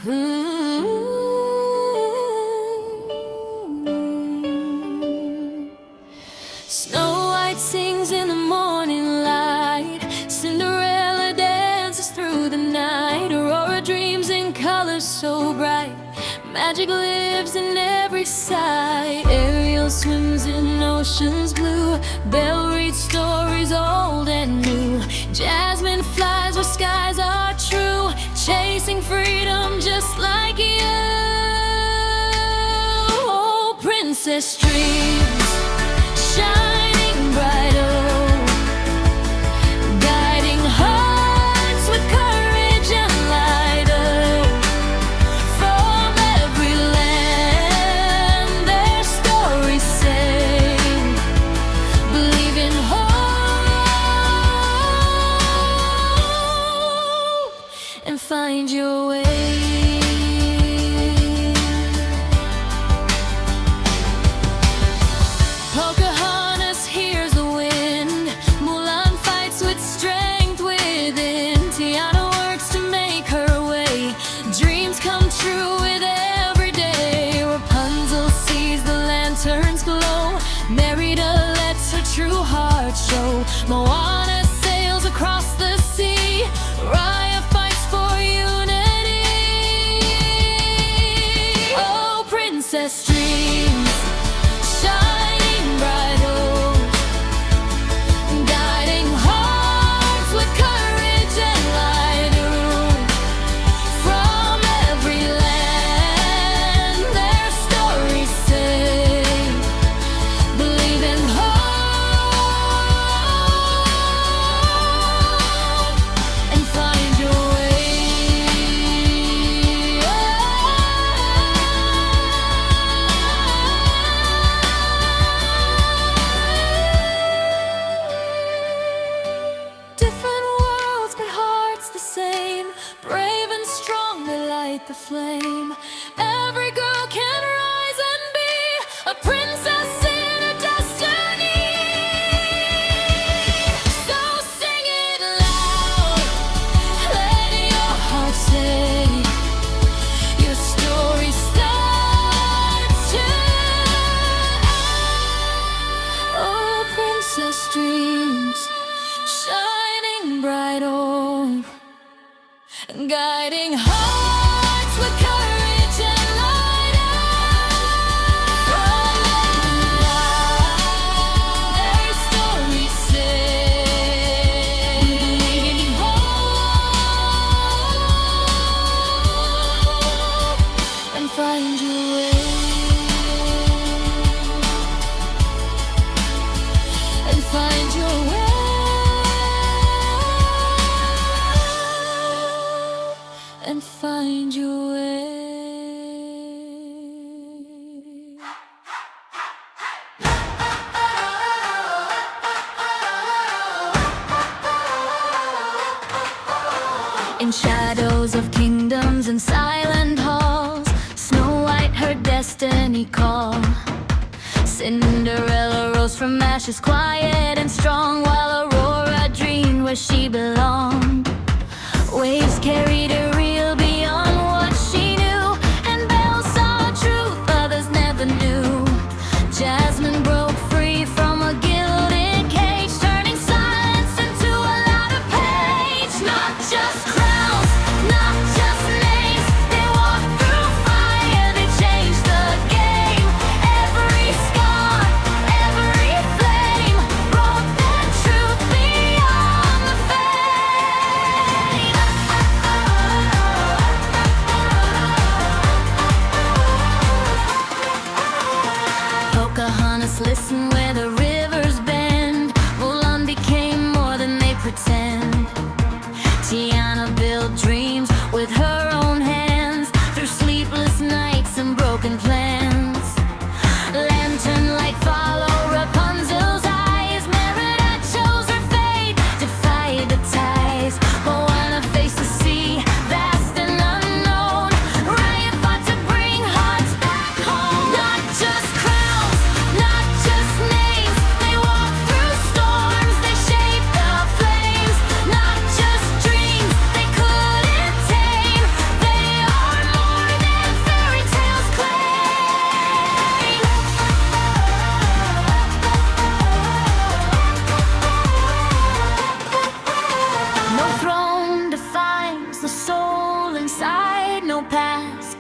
Snow White sings in the morning light, Cinderella dances through the night, Aurora dreams in colors so bright, magic lives in every sight. Ariel swims in oceans blue, Belle reads stories old and new, Jasmine flies where skies are true, chasing freedom just like you. Oh, princess dreams, shining bright, oh, guiding hearts with courage and light, oh, from every land their stories sing, believe in hope and find your way. Pocahontas hears the wind, Mulan fights with strength within, Tiana works to make her way, dreams come true with every day. Rapunzel sees the lanterns glow, Merida lets her true heart show, Moana sails across the sea, Raya fights for unity. Oh, princess dreams, shining bright, oh, guiding hearts with courage and light, oh, from every land their stories say, believe in hope and find your way. Different worlds but hearts the same, brave and strong they light the flame. Every girl can rise and be a princess in her destiny. So sing it loud, let your heart say, your story starts tonight. Oh, princess dreams, shining bright, oh, guiding hearts with courage and light, oh, from their stories say, believe in hope and find your way, and find your way, and find your way. In shadows of kingdoms and silent halls, Snow White her destiny call. Cinderella rose from ashes quiet and strong, while Aurora dreamed where she belonged. Waves carried her real beyond what she knew, and Belle saw truth others never knew. Jasmine broke free from a gilded cage, turning silence into a louder page. Not just crowns, not just names, they walked through fire, they changed the game. Every scar, every flame brought their truth beyond the fame.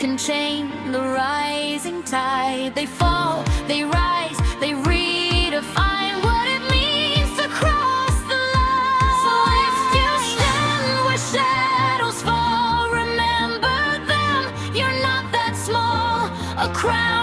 contain the rising tide. They fall, they rise, they redefine what it means to cross the line. So if you stand where shadows fall, remember them, you're not that small. A crown